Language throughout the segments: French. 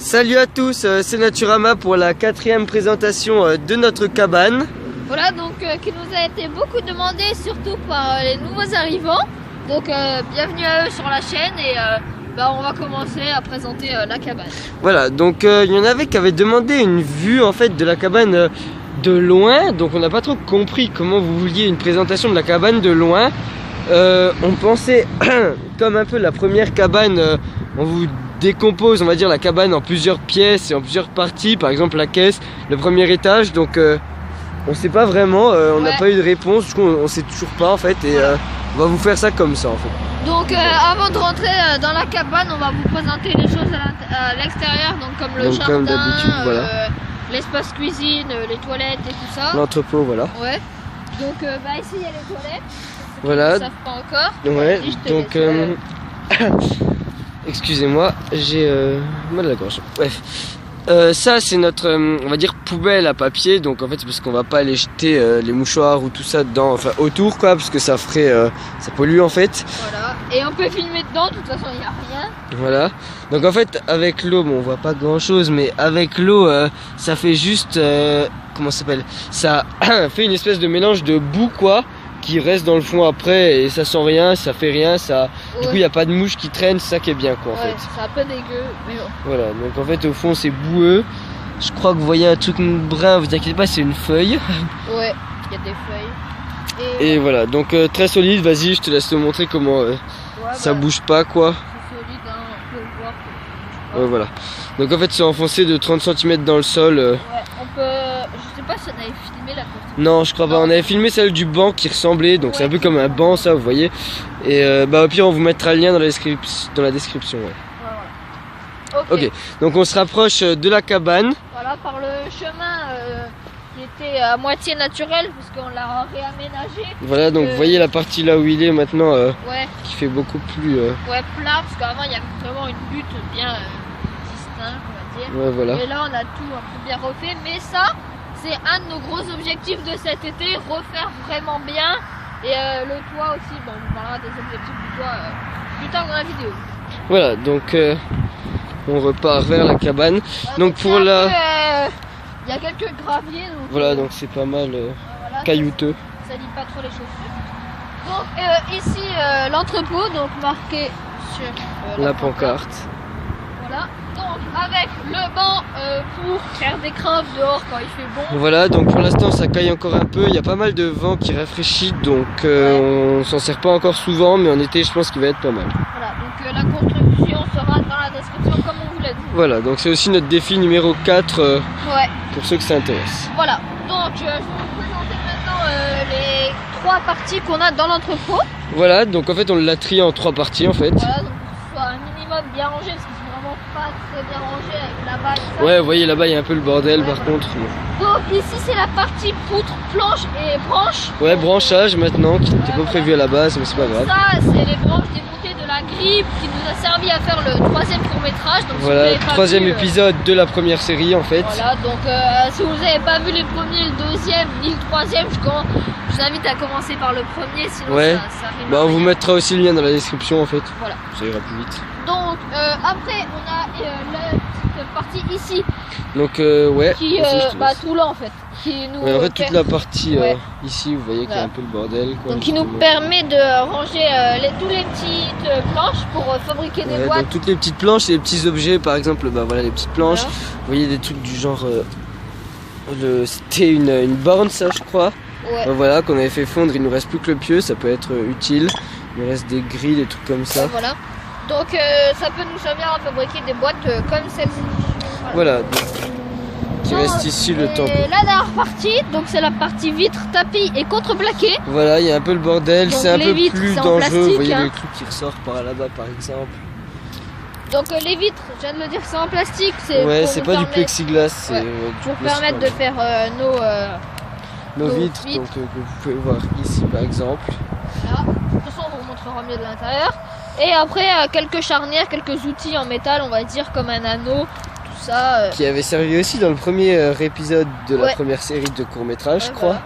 Salut à tous, c'est Naturama pour la 4e présentation de notre cabane. Voilà, donc qui nous a été beaucoup demandé, surtout par les nouveaux arrivants. Donc bienvenue à eux sur la chaîne et on va commencer à présenter la cabane. Voilà, donc il y en avait qui avaient demandé une vue en fait de la cabane de loin. Donc on n'a pas trop compris comment vous vouliez une présentation de la cabane de loin. On pensait, comme un peu la première cabane, on vous décompose, on va dire, la cabane en plusieurs pièces et en plusieurs parties. Par exemple la caisse, le premier étage. Donc on sait pas vraiment, on n'a pas eu de réponse. Du coup on sait toujours pas en fait. Et on va vous faire ça comme ça en fait. Donc avant de rentrer dans la cabane, on va vous présenter les choses à l'extérieur. Donc comme le jardin, comme d'habitude, voilà. L'espace cuisine, les toilettes et tout ça. L'entrepôt, voilà. Ouais. Donc ici il y a les toilettes. Voilà. Ils ne savent pas encore. Ouais. Donc excusez-moi, j'ai mal à la gorge. Bref. Ça c'est notre, on va dire, poubelle à papier. Donc en fait c'est parce qu'on va pas aller jeter les mouchoirs ou tout ça dedans, enfin autour quoi, parce que ça ferait, ça pollue en fait. Voilà. Et on peut filmer dedans, de toute façon il n'y a rien. Voilà. Donc en fait avec l'eau, bon, on voit pas grand chose, mais avec l'eau ça fait juste, comment ça s'appelle, ça fait une espèce de mélange de boue quoi, qui reste dans le fond après et ça sent rien, ça fait rien, ça. Ouais. Du coup il n'y a pas de mouche qui traîne, c'est ça qui est bien quoi en fait. C'est un peu dégueu, mais bon. Voilà, donc en fait au fond c'est boueux. Je crois que vous voyez un truc brun, vous inquiétez pas, c'est une feuille. Ouais, il y a des feuilles. Et voilà, donc très solide, vas-y je te laisse te montrer comment ça bouge pas quoi. C'est solide, hein, on peut le voir. Ouais, voilà. Donc en fait c'est enfoncé de 30 cm dans le sol. Ouais, on peut. Je sais pas si on avait filmé la construction. Non, je crois pas. On avait filmé celle du banc qui ressemblait, donc ouais. C'est un peu comme un banc ça, vous voyez. Et au pire on vous mettra le lien dans la description. Ouais. Ok, donc on se rapproche de la cabane. Voilà, par le chemin qui était à moitié naturel, parce qu'on l'a réaménagé. Voilà, donc vous voyez la partie là où il est maintenant, qui fait beaucoup plus... Ouais, plat, parce qu'avant il y avait vraiment une butte bien distincte, on va dire. Ouais, voilà. Et là on a tout un peu bien refait, mais ça, c'est un de nos gros objectifs de cet été, refaire vraiment bien. Et le toit aussi, bon, on parlera des objectifs du toit plus tard dans la vidéo. Voilà, donc on repart vers la cabane. Donc pour la... Il y a quelques graviers. Donc, voilà, donc c'est pas mal voilà, caillouteux. Ça lit pas trop les chaussures. Donc ici l'entrepôt, donc marqué sur la pancarte. Voilà, donc avec le banc pour faire des crêpes dehors quand il fait bon. Voilà, donc pour l'instant ça caille encore un peu, il y a pas mal de vent qui rafraîchit, donc on s'en sert pas encore souvent, mais en été je pense qu'il va être pas mal. Voilà, donc la construction sera dans la description comme on vous l'a dit. Voilà, donc c'est aussi notre défi numéro 4 pour ceux que ça intéresse. Voilà, donc je vais vous présenter maintenant les 3 parties qu'on a dans l'entrepôt. Voilà, donc en fait on l'a trié en 3 parties en fait. Voilà, donc pour que ce soit un minimum bien rangé, parce que c'est vraiment pas très bien rangé avec là-bas. Ouais, vous voyez là-bas il y a un peu le bordel par contre. Donc ici c'est la partie poutre, planche et branche. Ouais, branchage maintenant, qui n'était pas prévu à la base, mais c'est pas grave. Ça c'est les branches démontées de la grille qui nous a servi à faire le 3e court-métrage. Voilà, si 3e épisode de la première série en fait. Voilà, donc si vous n'avez pas vu les premiers, le 2e ni le 3e, je vous invite à commencer par le premier, sinon ça rime. On vous mettra aussi le lien dans la description en fait. Voilà. Ça ira plus vite. Donc après on a la petite partie ici. Donc ouais. Qui tout là en fait. Qui nous en fait toute la partie ici, vous voyez qu'il y a un peu le bordel. Quoi, donc qui nous permet de ranger tous les petites planches pour fabriquer des boîtes. Donc toutes les petites planches et les petits objets, par exemple, voilà les petites planches. Voilà. Vous voyez des trucs du genre, c'était une borne ça je crois. Ouais. Voilà, qu'on avait fait fondre, il nous reste plus que le pieu, ça peut être utile. Il nous reste des grilles, des trucs comme ça. Voilà. Donc ça peut nous servir à fabriquer des boîtes comme celle-ci. Voilà. Qui reste ici le temps. La dernière partie, donc c'est la partie vitre, tapis et contreplaqué. Voilà, il y a un peu le bordel, c'est un peu plus dangereux. Plastique, vous voyez les trucs qui ressortent par là-bas par exemple. Donc les vitres, je viens de le dire, c'est en plastique. C'est pas du plexiglas, c'est pour permettre de faire nos vitres. Donc que vous pouvez voir ici par exemple. Voilà. De toute façon on vous montrera mieux de l'intérieur. Et après quelques charnières, quelques outils en métal, on va dire comme un anneau, tout ça. Qui avait servi aussi dans le premier épisode de la première série de court-métrage, je crois.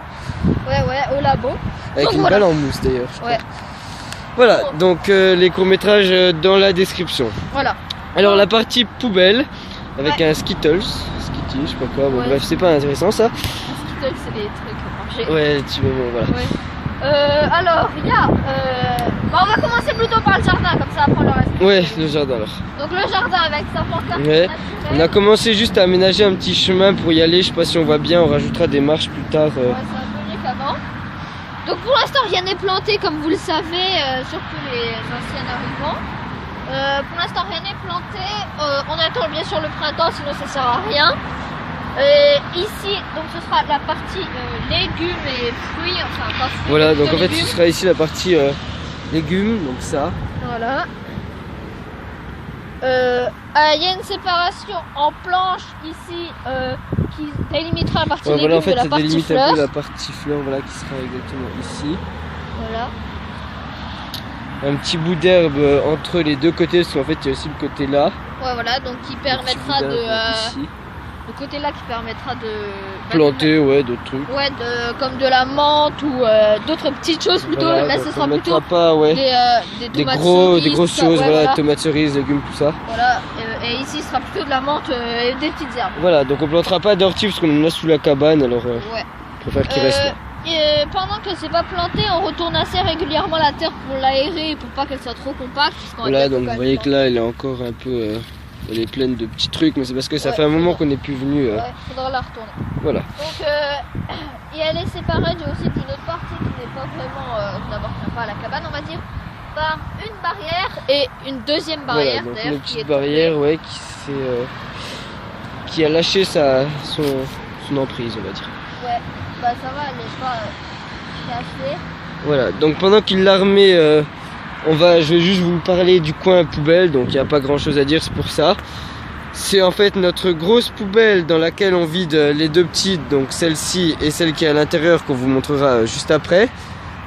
Voilà. Ouais, au labo. Avec donc, une balle en mousse d'ailleurs, je crois. Voilà, donc les courts-métrages dans la description. Voilà. Alors la partie poubelle, avec un Skittles, Skitty, je sais pas quoi, bon Ouais. bref, c'est pas intéressant ça. Les Skittles, c'est des trucs à manger. Ouais, tu bon, voilà. Ouais. Alors, il y a. On va commencer plutôt par le jardin, comme ça après le reste. Ouais, le jardin alors. Donc, le jardin avec sa pancarte Ouais. naturelle. On a commencé juste à aménager un petit chemin pour y aller, je sais pas si on voit bien, on rajoutera des marches plus tard. Ouais, c'est un peu mieux qu'avant. Donc, pour l'instant, rien n'est planté, comme vous le savez, surtout les anciens arrivants. Pour l'instant, rien n'est planté. On attend bien sûr le printemps, sinon ça sert à rien. Ici, donc ce sera la partie légumes et fruits, enfin pas fruits. Voilà, donc plutôt en fait légumes. ce sera ici la partie légumes, donc ça. Voilà. Il y a une séparation en planche ici qui délimitera la partie Ouais, légumes voilà, en fait de la ça partie délimite un fleurs. peu la partie fleur, voilà, qui sera exactement ici. Voilà. Un petit bout d'herbe entre les deux côtés, parce qu'en fait il y a aussi le côté là. Ouais, voilà, donc qui Un petit permettra bout de. d'herbe ici. Le côté là qui permettra de. Planter, ouais, d'autres trucs. Ouais, comme de la menthe ou d'autres petites choses plutôt. Voilà, Là, donc ce on sera mettra plutôt pas, ouais, des des tomates grosses cerises, tout ça, choses, ouais, voilà, tomates cerises, légumes, tout ça. Voilà, et ici, ce sera plutôt de la menthe et des petites herbes. Voilà, donc on plantera pas d'ortie parce qu'on en a sous la cabane, alors Ouais. je préfère qu'il reste là. Et pendant que c'est pas planté, on retourne assez régulièrement la terre pour l'aérer, pour pas qu'elle soit trop compacte. Voilà, donc vous voyez que là, elle est encore un peu, elle est pleine de petits trucs, mais c'est parce que ça Ouais, fait un moment c'est qu'on n'est plus venu. Ouais, faudra la retourner. Voilà. Donc, et elle est séparée aussi d'une autre partie qui n'est pas vraiment, qui n'appartient pas à la cabane, on va dire, par une barrière et une deuxième Voilà, barrière donc d'ailleurs une qui petite est barrière, ouais, qui a lâché son emprise, on va dire. Ouais, bah ça va, elle n'est pas cassée. Voilà, donc pendant qu'il l'a remet, je vais juste vous parler du coin poubelle, donc il n'y a pas grand chose à dire, c'est pour ça. C'est en fait notre grosse poubelle dans laquelle on vide les deux petites, donc celle-ci et celle qui est à l'intérieur qu'on vous montrera juste après.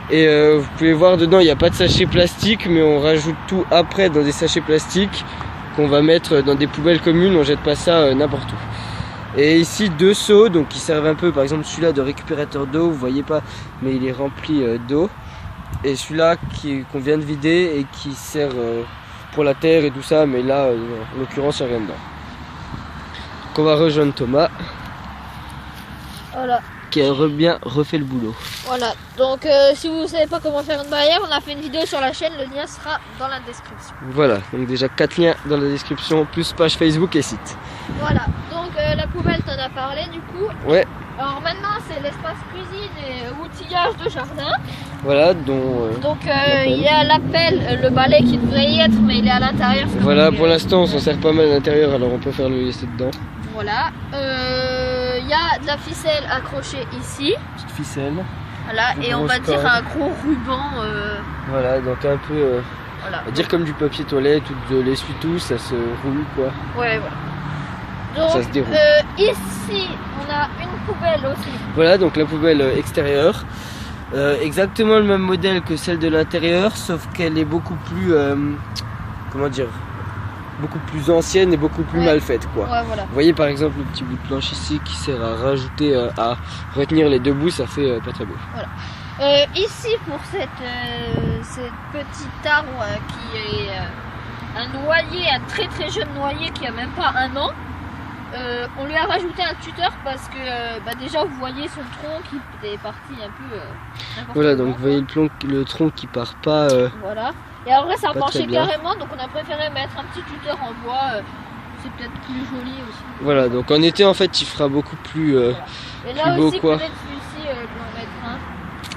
Et vous pouvez voir dedans, il n'y a pas de sachet plastique, mais on rajoute tout après dans des sachets plastiques qu'on va mettre dans des poubelles communes, on jette pas ça n'importe où. Et ici deux seaux, donc qui servent un peu, par exemple celui-là de récupérateur d'eau, vous voyez pas, mais il est rempli d'eau. Et celui-là qu'on vient de vider et qui sert pour la terre et tout ça, mais là en l'occurrence il n'y a rien dedans. Donc on va rejoindre Thomas Voilà. qui a bien refait le boulot. Voilà, donc si vous ne savez pas comment faire une barrière, on a fait une vidéo sur la chaîne, le lien sera dans la description. Voilà, donc déjà 4 liens dans la description, plus page Facebook et site. Voilà, donc la poubelle t'en as parlé du coup. Ouais, Alors maintenant c'est l'espace cuisine et outillage de jardin. voilà, dont... Donc il y a l'appel, le balai qui devrait y être, mais il est à l'intérieur. voilà, pour l'instant on s'en sert pas mal à l'intérieur, alors on peut faire le laisser dedans. Voilà, il y a de la ficelle accrochée ici. Petite ficelle. Voilà, Une et on va grosse dire corde. un gros ruban. Voilà, donc un peu... Voilà. on va dire comme du papier toilette ou de l'essuie-tout, ça se roule quoi. Ouais, voilà. Donc, Ça se déroule. ici, on a une poubelle aussi. Voilà, donc la poubelle extérieure. Exactement le même modèle que celle de l'intérieur, sauf qu'elle est beaucoup plus... comment dire, beaucoup plus ancienne et beaucoup plus Ouais. mal faite quoi. Ouais, voilà. Vous voyez par exemple le petit bout de planche ici qui sert à rajouter, à retenir les deux bouts, ça fait pas très beau. Ici, pour cette petite arbre qui est un noyer, un très très jeune noyer qui a même pas un an, on lui a rajouté un tuteur parce que déjà vous voyez son tronc qui est parti un peu n'importe Voilà, comment, donc vous voyez le tronc qui part pas. Voilà. Et en vrai ça a Pas penché très bien. carrément, donc on a préféré mettre un petit tuteur en bois. C'est peut-être plus joli aussi. Voilà, donc en été en fait il fera beaucoup plus. Et là plus beau, aussi quoi. peut-être celui-ci, je vais en mettre un.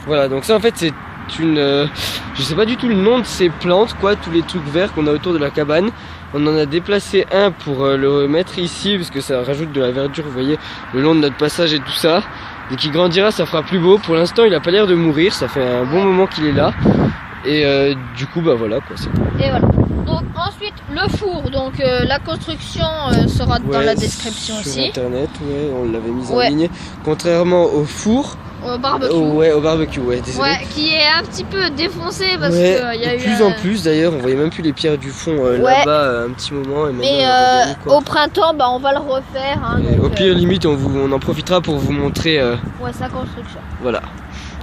Voilà, donc ça en fait c'est une. Je sais pas du tout le nom de ces plantes, quoi, tous les trucs verts qu'on a autour de la cabane. On en a déplacé un pour le mettre ici parce que ça rajoute de la verdure, vous voyez, le long de notre passage et tout ça. Dès qu'il grandira, ça fera plus beau. Pour l'instant, il a pas l'air de mourir, ça fait un bon moment qu'il est là. Et du coup, bah voilà quoi, c'est cool. Et voilà. Donc ensuite le four, donc la construction sera dans la description sur aussi. internet, ouais, on l'avait mise en Ouais. ligne. Contrairement au four, Au barbecue. au barbecue, ouais, désolé. Ouais, qui est un petit peu défoncé parce Ouais, qu'il y a de eu plus en plus d'ailleurs, on voyait même plus les pierres du fond Ouais. là-bas un petit moment. Et maintenant, Mais on a revenu, quoi. au printemps, bah, on va le refaire. Hein, Et donc, au pire limite, on en profitera pour vous montrer, ouais, sa construction. voilà.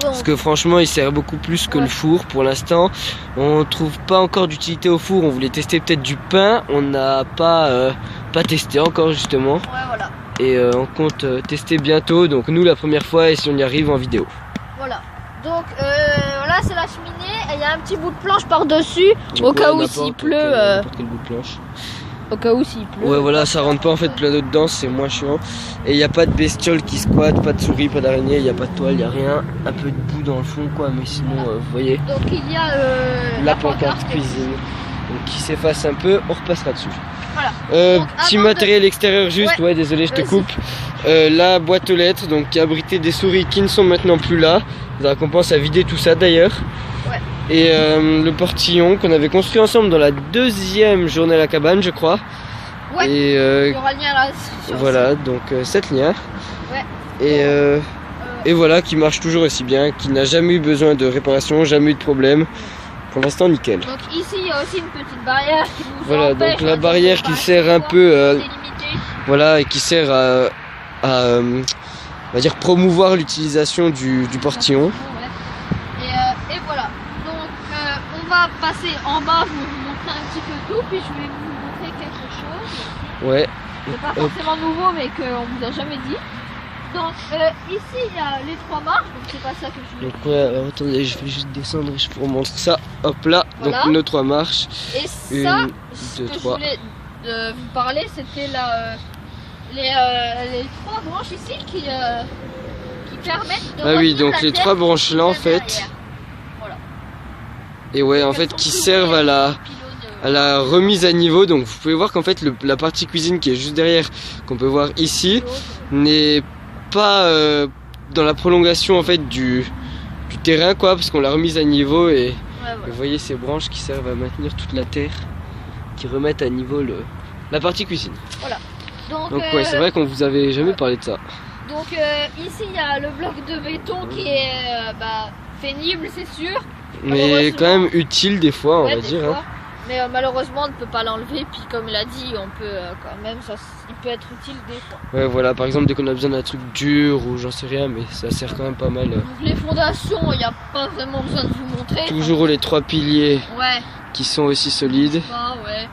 Parce que franchement il sert beaucoup plus que le four pour l'instant. On trouve pas encore d'utilité au four. On voulait tester peut-être du pain. On n'a pas testé encore justement. Ouais, voilà. Et on compte tester bientôt. Donc nous la première fois et si on y arrive en vidéo. Voilà. Donc là c'est la cheminée et il y a un petit bout de planche par-dessus au cas où s'il pleut. N'importe quel bout de planche. Au cas où s'il pleut. Ouais voilà, ça rentre pas en fait plein d'eau dedans, c'est moins chiant. Et il n'y a pas de bestiole qui squatte, pas de souris, pas d'araignée, il n'y a pas de toile, il n'y a rien. Un peu de boue dans le fond quoi, mais sinon vous voyez. Donc il y a la pancarte cuisine. Donc qui s'efface un peu, on repassera dessus. Voilà. Donc, Petit matériel extérieur juste, ouais désolé je te Vas-y. coupe. La boîte aux lettres, donc qui abritait des souris qui ne sont maintenant plus là. On pense à vider tout ça d'ailleurs. Ouais. Et le portillon qu'on avait construit ensemble dans la deuxième journée à la cabane je crois. Ouais. Et il y aura le lien là. Sur voilà, donc 7 liens. Ouais. Et voilà, qui marche toujours aussi bien, qui n'a jamais eu besoin de réparation, jamais eu de problème. Pour l'instant nickel. Donc ici il y a aussi une petite barrière qui nous Voilà, empêche, donc la hein, barrière de qui pas sert un voir, peu c'est limité. voilà, et qui sert à on va dire promouvoir l'utilisation du portillon. Ouais. Et voilà. Donc on va passer en bas, je vais vous montrer un petit peu tout, puis je vais vous montrer quelque chose. Ouais. C'est pas forcément nouveau mais qu'on vous a jamais dit. Donc ici il y a les 3 marches, donc c'est pas ça que je voulais. Donc ouais, alors attendez, je vais juste descendre et je vous remontre ça. Hop là, Voilà. donc nos 3 marches. Et ça, Une, ce deux, que trois. je voulais vous parler, c'était les 3 branches ici qui permettent de Ah oui, retenir donc la les terre 3 branches là en qui vient fait. derrière. Voilà. Et ouais, en Elles fait sont qui soudées servent à la avec des pylônes, à la remise à niveau. Donc vous pouvez voir qu'en fait la partie cuisine qui est juste derrière, qu'on peut voir ici, n'est pas dans la prolongation en fait du terrain quoi, parce qu'on l'a remise à niveau et ouais, voilà. vous voyez ces branches qui servent à maintenir toute la terre, qui remettent à niveau la partie cuisine. Donc ouais, c'est vrai qu'on vous avait jamais parlé de ça. Donc ici il y a le bloc de béton qui est pénible c'est sûr. Mais quand même utile des fois, on Ouais, va des dire. fois. Hein. Mais malheureusement on ne peut pas l'enlever, puis comme il a dit, on peut quand même, il peut être utile des fois. Ouais voilà, par exemple dès qu'on a besoin d'un truc dur ou j'en sais rien, mais ça sert quand même pas mal. Donc les fondations, il n'y a pas vraiment besoin de vous montrer. Toujours les 3 piliers Ouais. qui sont aussi solides. Ouais.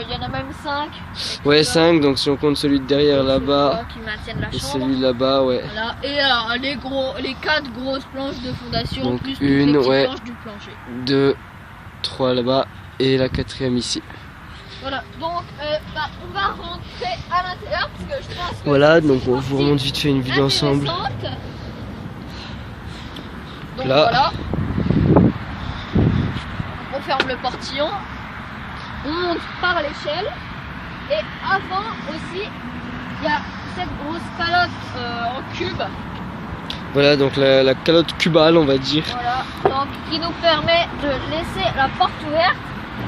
Il y en a même 5. Ouais 5, donc si on compte celui de derrière là-bas Qui maintiennent la et chambre. celui là-bas, ouais. Voilà. Et les 4 grosses planches de fondation, Donc plus une, les petites ouais. planches du plancher. 2, 3 là-bas et la 4e ici. Voilà, donc on va rentrer à l'intérieur parce que je pense que Voilà, c'est donc on une vous remonte vite fait une vidéo ensemble. intéressante. Donc Là. voilà. On ferme le portillon. On monte par l'échelle. Et avant aussi, il y a cette grosse calotte en cube. Voilà, donc la calotte cubale, on va dire. Voilà, donc qui nous permet de laisser la porte ouverte.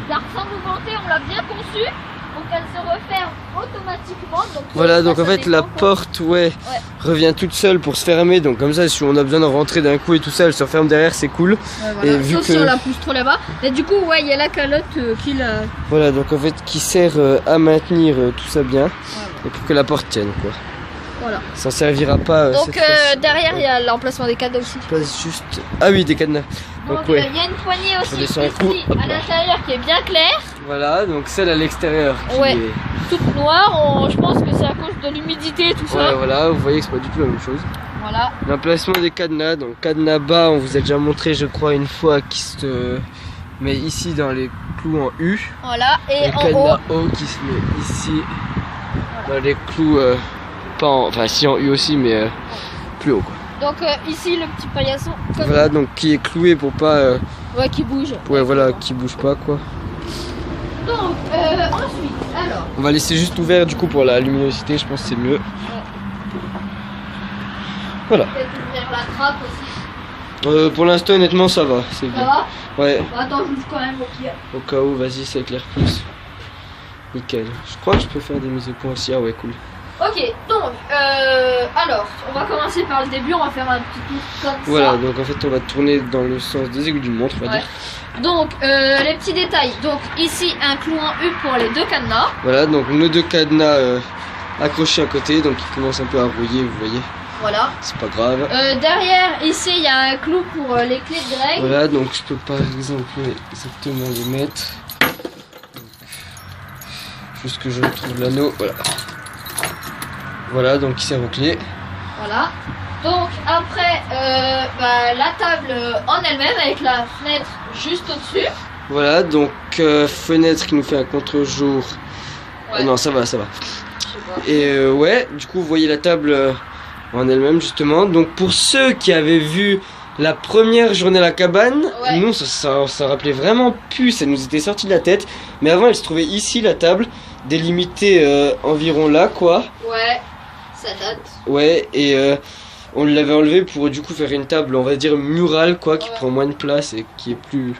Car sans mouvementer, on l'a bien conçue. Donc elle se referme automatiquement. Donc Voilà, donc ça en fait la dépend, quoi. porte, ouais, revient toute seule pour se fermer. Donc comme ça, si on a besoin de rentrer d'un coup et tout ça, elle se referme derrière, c'est cool. Ouais, voilà. Et vu sauf que si on la pousse trop là-bas. Et du coup, ouais, il y a la calotte qui la. Voilà, donc en fait qui sert à maintenir tout ça bien et pour que la porte tienne quoi. Voilà. Ça servira pas. Donc cette fois-ci. derrière, il y a l'emplacement des cadeaux aussi. Pas juste. Ah oui, des cadenas. Donc Donc il ouais. y a une poignée aussi descend un ici coup, hop à là. l'intérieur qui est bien claire, Voilà, donc celle à l'extérieur. qui Ouais. est- toute noire. Je pense que c'est à cause de l'humidité et tout ça. Ouais, voilà, vous voyez que c'est pas du tout la même chose. Voilà. L'emplacement des cadenas, donc cadenas bas, on vous a déjà montré, je crois, une fois, qui se met ici dans les clous en U. Voilà. Et le en haut. cadenas haut qui se met ici dans les clous, pas en, enfin si en U aussi, mais plus haut quoi. Donc ici le petit paillasson. Comme... Voilà, donc qui est cloué pour pas, Ouais, qui bouge. ouais voilà, qui bouge pas quoi. Donc ensuite, alors. On va laisser juste ouvert du coup pour la luminosité, je pense que c'est mieux. Voilà. Peut-être ouvrir la trappe aussi. Pour l'instant honnêtement ça va, c'est Ça bien. va? Ouais, Attends, j'ouvre quand même au pire. au cas où, vas-y, ça éclaire plus. Nickel. Je crois que je peux faire des mises au point aussi, ah ouais cool. Ok, donc, alors, on va commencer par le début, on va faire un petit tour comme Voilà, ça. donc en fait on va tourner dans le sens des aiguilles d'une montre, on va Ouais. dire. Donc, les petits détails. Donc, ici, un clou en U pour les 2 cadenas. Voilà, donc nos 2 cadenas accrochés à côté, donc ils commencent un peu à rouiller, vous voyez. Voilà. C'est pas grave. Derrière, ici, il y a un clou pour les clés de Greg. Voilà, donc je peux par exemple exactement les mettre. Juste que je retrouve l'anneau, voilà. Voilà, donc il sert aux clés. Voilà. Donc après, la table en elle-même avec la fenêtre juste au-dessus. Voilà, donc fenêtre qui nous fait un contre-jour. Ouais. Non, ça va, ça va. Je sais pas. Et ouais, du coup, vous voyez la table en elle-même justement. Donc pour ceux qui avaient vu la première journée à la cabane, Ouais. nous ça rappelait vraiment plus, ça nous était sorti de la tête. Mais avant, elle se trouvait ici la table, délimitée environ là quoi. Ouais, ça date. Ouais, et on l'avait enlevé pour du coup faire une table, on va dire murale quoi, qui Ouais. prend moins de place et qui est plus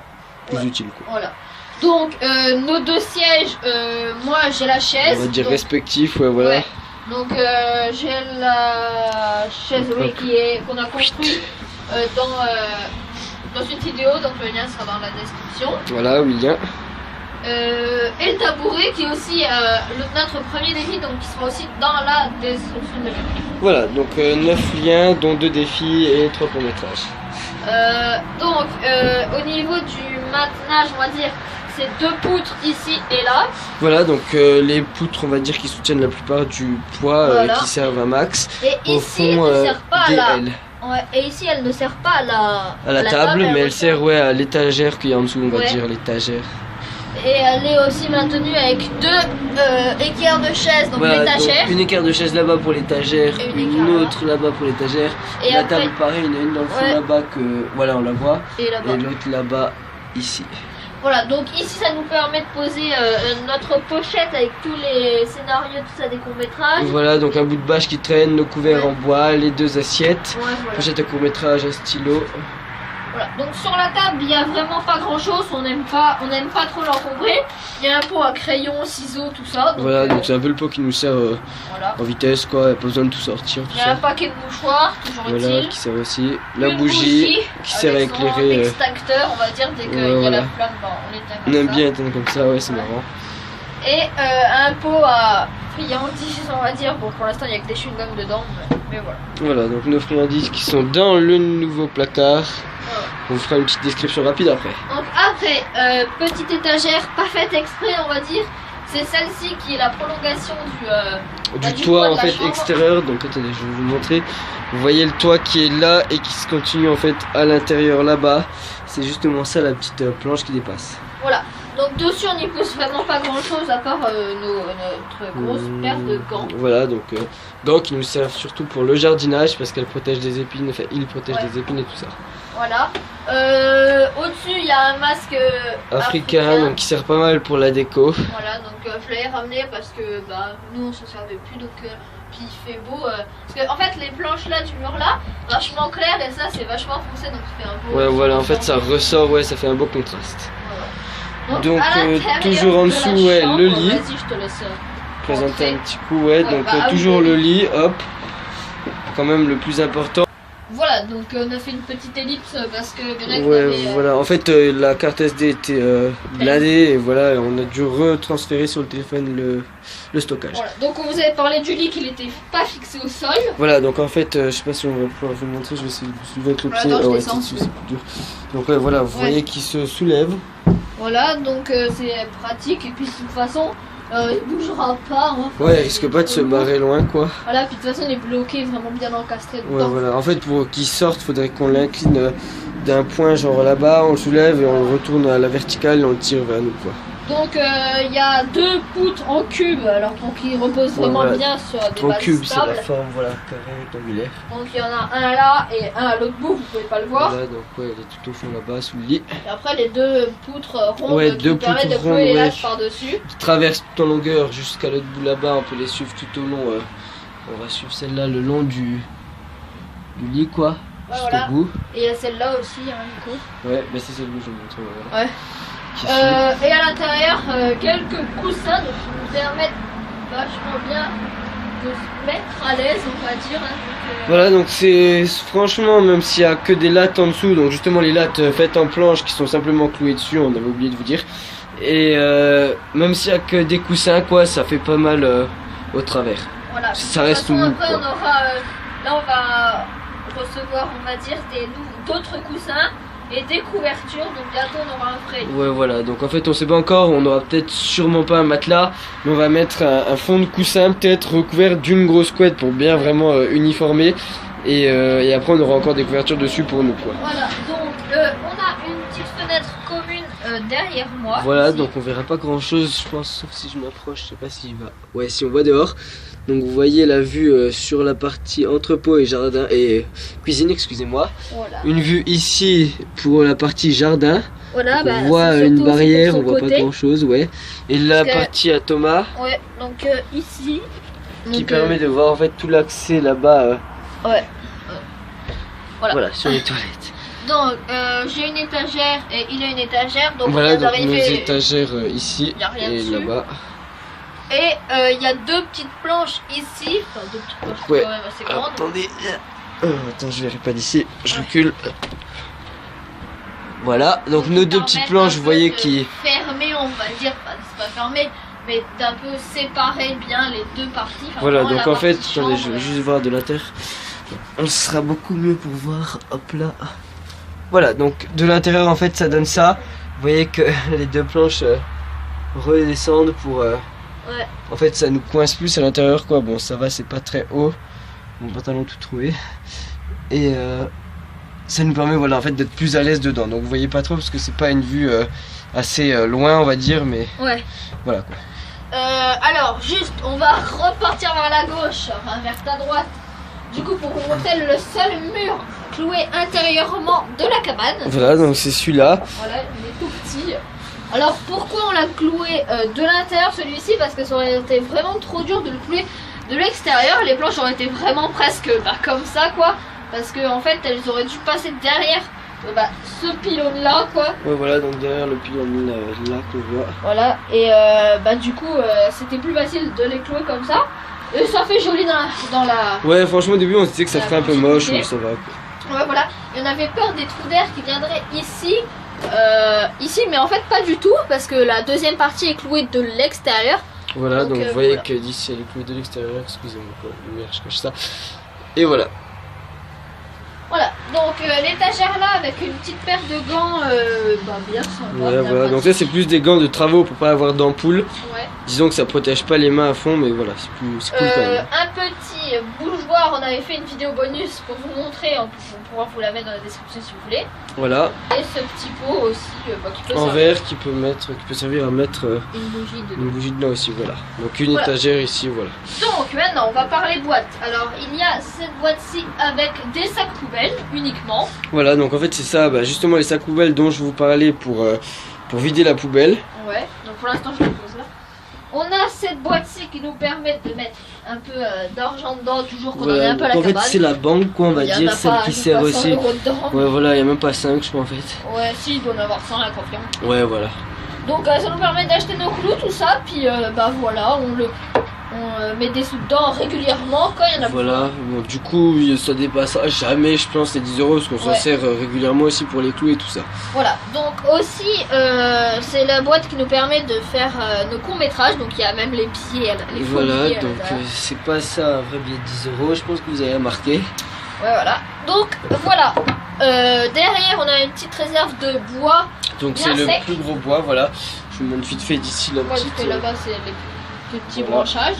Ouais. utile quoi. Voilà. Donc nos deux sièges, moi j'ai la chaise. On va dire donc, respectif, ouais voilà. ouais. Donc j'ai la chaise oui, qu'on a construite dans une vidéo, donc le lien sera dans la description. Voilà, William. Et le tabouret qui est aussi notre premier défi, donc qui sera aussi dans la description de la vidéo. Voilà, donc 9 liens, dont 2 défis et 3 courts-métrages. Donc au niveau du maintenage, on va dire, c'est 2 poutres ici et là. Voilà, donc les poutres, on va dire, qui soutiennent la plupart du poids, Voilà. qui servent à max. Et Au ici, elle fond, ne sert pas à la... DL. Ouais, et ici, elle ne sert pas À la table, mais elle sert sert. ouais, à l'étagère qu'il y a en dessous, on va Ouais. dire, l'étagère. Et elle est aussi maintenue avec 2 équerres de chaise, donc Voilà, l'étagère. donc une équerre de chaise là-bas pour l'étagère, Et une une équerre autre là-bas pour l'étagère. Et La après, table, pareil, il y en a une dans le fond Ouais. là-bas que, voilà, on la voit. et là-bas. Et l'autre là-bas, ici. Voilà, donc ici, ça nous permet de poser notre pochette avec tous les scénarios, tout ça, des courts-métrages. Voilà, donc un bout de bâche qui traîne, nos couverts Ouais. en bois, les 2 assiettes. Ouais, voilà. Pochette à court-métrage, un stylo. Voilà. Donc sur la table, il n'y a vraiment pas grand-chose, on n'aime pas trop l'encombrer. Il y a un pot à crayon, ciseaux, tout ça. Donc, Voilà, donc c'est un peu le pot qui nous sert voilà. en vitesse, quoi. Pas besoin de tout sortir, tout Il y a un ça. paquet de mouchoirs, toujours Voilà, utile. qui sert aussi. La Une bougie, qui sert à avec son éclairer. extincteur, on va dire, dès qu'il y a voilà. la flamme, ben, on l'éteint On comme aime ça. bien éteindre comme ça, ouais, c'est Ouais. marrant. Et un pot à friandises, on va dire. Bon, pour l'instant, il n'y a que des chewing-gums dedans, mais voilà. Voilà, donc nos friandises qui sont dans le nouveau placard. Voilà. On vous fera une petite description rapide après. Donc après, petite étagère, pas faite exprès, on va dire. C'est celle-ci qui est la prolongation Du du toit toit de en la fait chambre. extérieur, donc attendez, je vais vous montrer. Vous voyez le toit qui est là et qui se continue en fait à l'intérieur là-bas. C'est justement ça la petite planche qui dépasse. Voilà. Donc dessus, on n'y pose vraiment pas grand-chose à part notre grosse paire de gants. Voilà, donc gants qui nous servent surtout pour le jardinage parce qu'elles protègent des épines, enfin ils protègent Ouais. des épines et tout ça. Voilà. Au-dessus, il y a un masque Africain, donc qui sert pas mal pour la déco. Voilà, donc je l'ai ramené parce que bah, nous on s'en servait plus, donc puis il fait beau. Parce que en fait, les planches là du mur là, vachement claires et ça c'est vachement foncé, donc ça fait un beau. Ouais, voilà, en fait ça ressort, ouais, ça fait un beau contraste. Voilà. Donc, à l'intérieur toujours en de dessous, la ouais, chambre, le lit. Vas-y, je te laisse. Présenter Montrer. un petit coup, ouais, Ouais, donc bah, toujours oui. le lit, hop. Quand même le plus important. Voilà, donc on a fait une petite ellipse parce que Greg Ouais, avait, voilà. En fait, la carte SD était blindée et voilà, on a dû retransférer sur le téléphone le stockage. Voilà. Donc on vous avait parlé du lit qui n'était pas fixé au sol. Voilà, donc en fait, je sais pas si on va pouvoir vous le montrer, je vais essayer de vous soulever avec le pied. Attends, je ouais, descends. c'est plus dur. Donc ouais, voilà, vous Ouais. voyez qu'il se soulève. Voilà, donc c'est pratique et puis de toute façon, il bougera pas. Hein. Ouais, il risque pas de se barrer loin, quoi. Voilà, puis de toute façon, il est bloqué, vraiment bien encastré Ouais, dedans. voilà. En fait, pour qu'il sorte, faudrait qu'on l'incline d'un point genre là-bas, on le soulève et on le retourne à la verticale et on le tire vers nous, quoi. Donc il y a 2 poutres en cube, alors donc ils reposent vraiment voilà. bien sur des En bases cube, c'est stables. la forme, voilà, carré rectangulaire. Donc il y en a un là et un à l'autre bout, vous pouvez pas le voir. Voilà, donc ouais, elle est tout au fond là-bas, sous le lit. Et après les 2 poutres rondes Ouais, qui deux nous permettent de poutres clouer les rondes, lâches ouais. par-dessus. Qui traverse tout en longueur jusqu'à l'autre bout là-bas, on peut les suivre tout au long. On va suivre celle-là le long du lit, quoi. Ouais, Jusqu'au voilà. bout. Et il y a celle-là aussi, hein, du coup. Ouais, mais c'est celle que je vous montre. Voilà. Ouais. Qui suit. Et à l'intérieur, quelques coussins donc, qui nous permettent vachement bien de se mettre à l'aise, on va dire. Hein, donc, Voilà, donc c'est franchement, même s'il y a que des lattes en dessous, donc justement les lattes faites en planche qui sont simplement clouées dessus, on avait oublié de vous dire. Et même s'il y a que des coussins, quoi, ça fait pas mal au travers. voilà. Ça De toute reste façon, mou, après, quoi. on aura Là on va recevoir, on va dire, d'autres coussins et des couvertures, donc bientôt on aura un vrai lit. Ouais, voilà, donc en fait on sait pas encore, on aura peut-être sûrement pas un matelas, mais on va mettre un fond de coussin peut-être recouvert d'une grosse couette pour bien vraiment uniformer. Et après on aura encore des couvertures dessus pour nous quoi. Voilà, donc on a une petite fenêtre commune derrière moi. Voilà, ici. donc on verra pas grand chose je pense, sauf si je m'approche, je sais pas s'il va. Ouais, si on voit dehors. Donc vous voyez la vue sur la partie entrepôt et jardin et cuisine, excusez-moi. Voilà. Une vue ici pour la partie jardin. Voilà, On voit une barrière, on voit pas grand chose, ouais. Et la partie à Thomas. Ouais, donc ici. Qui permet de voir en fait tout l'accès là-bas. Ouais. Voilà, sur les toilettes. Donc j'ai une étagère et il a une étagère. Donc voilà, donc nos arriver... étagères ici y a rien et dessus. là-bas. Et il y a deux petites planches ici. Enfin, deux petites planches ouais. quand même assez grandes. Attendez. Attends, je verrai pas d'ici. Je recule. Voilà, donc nos deux petites planches, vous voyez qui... Fermées, on va dire. Enfin, c'est pas fermé, mais d'un peu séparer bien les deux parties. Enfin, voilà, donc en fait, attendez, je vais ouais. juste voir de l'intérieur. On sera beaucoup mieux pour voir. Hop là. Voilà, donc de l'intérieur, en fait, ça donne ça. Vous voyez que les deux planches redescendent pour... Ouais. En fait, ça nous coince plus à l'intérieur, quoi. Bon, ça va, c'est pas très haut. Mon pantalon tout trouvé. Et ça nous permet, voilà, en fait, d'être plus à l'aise dedans. Donc, vous voyez pas trop parce que c'est pas une vue assez loin, on va dire, mais ouais. Voilà, quoi. Alors, juste, on va repartir vers la gauche, enfin, vers ta droite. Du coup, pour vous montrer le seul mur cloué intérieurement de la cabane. Voilà, donc c'est celui-là. Voilà, il est tout petit. Alors, pourquoi on l'a cloué de l'intérieur celui-ci? Parce que ça aurait été vraiment trop dur de le clouer de l'extérieur. Les planches auraient été vraiment presque comme ça, quoi. Parce que en fait, elles auraient dû passer derrière ce pylône-là, quoi. Ouais, voilà, donc derrière le pylône là qu'on voit. Voilà, et du coup, c'était plus facile de les clouer comme ça. Et ça fait joli dans la... Ouais, franchement, au début, on se disait que ça ferait un peu moche, mais ça va. Ouais, voilà. Et on avait peur des trous d'air qui viendraient ici. Ici, mais en fait, pas du tout. Parce que la deuxième partie est clouée de l'extérieur. Voilà, donc vous voyez que d'ici, elle est clouée de l'extérieur. Excusez-moi, quoi. Lumière, je cache ça. Et voilà. Voilà, donc l'étagère là avec une petite paire de gants bien sympa. Ouais, voilà, donc ça c'est plus des gants de travaux pour pas avoir d'ampoule. Ouais. Disons que ça protège pas les mains à fond, mais voilà, c'est cool quand même. Un petit bougeoir, on avait fait une vidéo bonus pour vous montrer, on pourra vous la mettre dans la description si vous voulez. Voilà. Et ce petit pot aussi qui peut en servir. verre qui peut servir à mettre une bougie dedans aussi, voilà. Donc une étagère ici, voilà. Donc maintenant on va parler boîte. Alors il y a cette boîte-ci avec des sacs poubelles uniquement. Voilà, donc en fait c'est ça, justement les sacs poubelles dont je vous parlais pour vider la poubelle. Ouais, donc pour l'instant je le pose là. On a cette boîte-ci qui nous permet de mettre un peu d'argent dedans, toujours qu'on en est un peu à la cabane. En fait c'est la banque, quoi, on va dire, celle qui sert aussi. Ouais, voilà, il n'y a même pas 5 je crois en fait. Ouais, si, il doit en avoir 100 la confiance. Ouais, voilà. Donc ça nous permet d'acheter nos clous, tout ça, puis voilà, on met des sous dedans régulièrement quand il y en a besoin. Voilà, bon, du coup ça dépassera jamais je pense les 10 € parce qu'on s'en sert régulièrement aussi pour les clous et tout ça. Voilà, donc aussi c'est la boîte qui nous permet de faire nos courts-métrages, donc il y a même les billets, les faux voilà, billets. Donc c'est pas ça un vrai billet de 10 €, je pense que vous avez remarqué. Ouais, voilà, donc voilà, derrière on a une petite réserve de bois. Donc c'est le plus gros bois, voilà. Je vous montre vite fait d'ici la petite... là-bas c'est les petits branchages.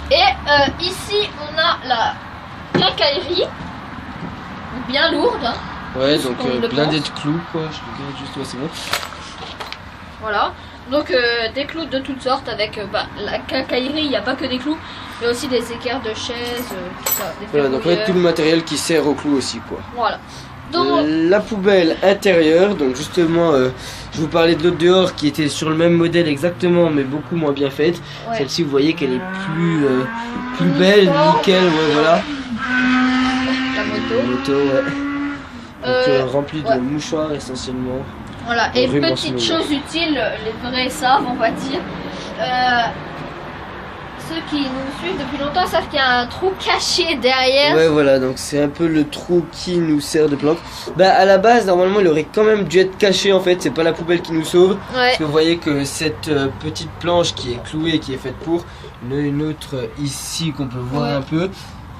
Et ici on a la quincaillerie, bien lourde. Hein, ouais, donc blindée de clous, quoi. Je regarde juste, ouais, c'est bon. Voilà, donc des clous de toutes sortes avec la quincaillerie, il n'y a pas que des clous, mais aussi des équerres de chaises, tout ça. Voilà, donc en fait tout le matériel qui sert aux clous aussi, quoi. Voilà. Donc, la poubelle intérieure, donc justement je vous parlais de l'autre dehors qui était sur le même modèle exactement mais beaucoup moins bien faite. Ouais. Celle-ci vous voyez qu'elle est plus belle, nickel, ouais, voilà. La moto. Ouais. Donc remplie de mouchoirs essentiellement. Voilà, et petite chose utile, les vrais savent on va dire. Ceux qui nous suivent depuis longtemps savent qu'il y a un trou caché derrière. Ouais, voilà, donc c'est un peu le trou qui nous sert de planque. À la base, normalement, il aurait quand même dû être caché en fait. C'est pas la poubelle qui nous sauve. Ouais. Parce que vous voyez que cette petite planche qui est clouée, qui est faite pour, une autre ici qu'on peut voir un peu.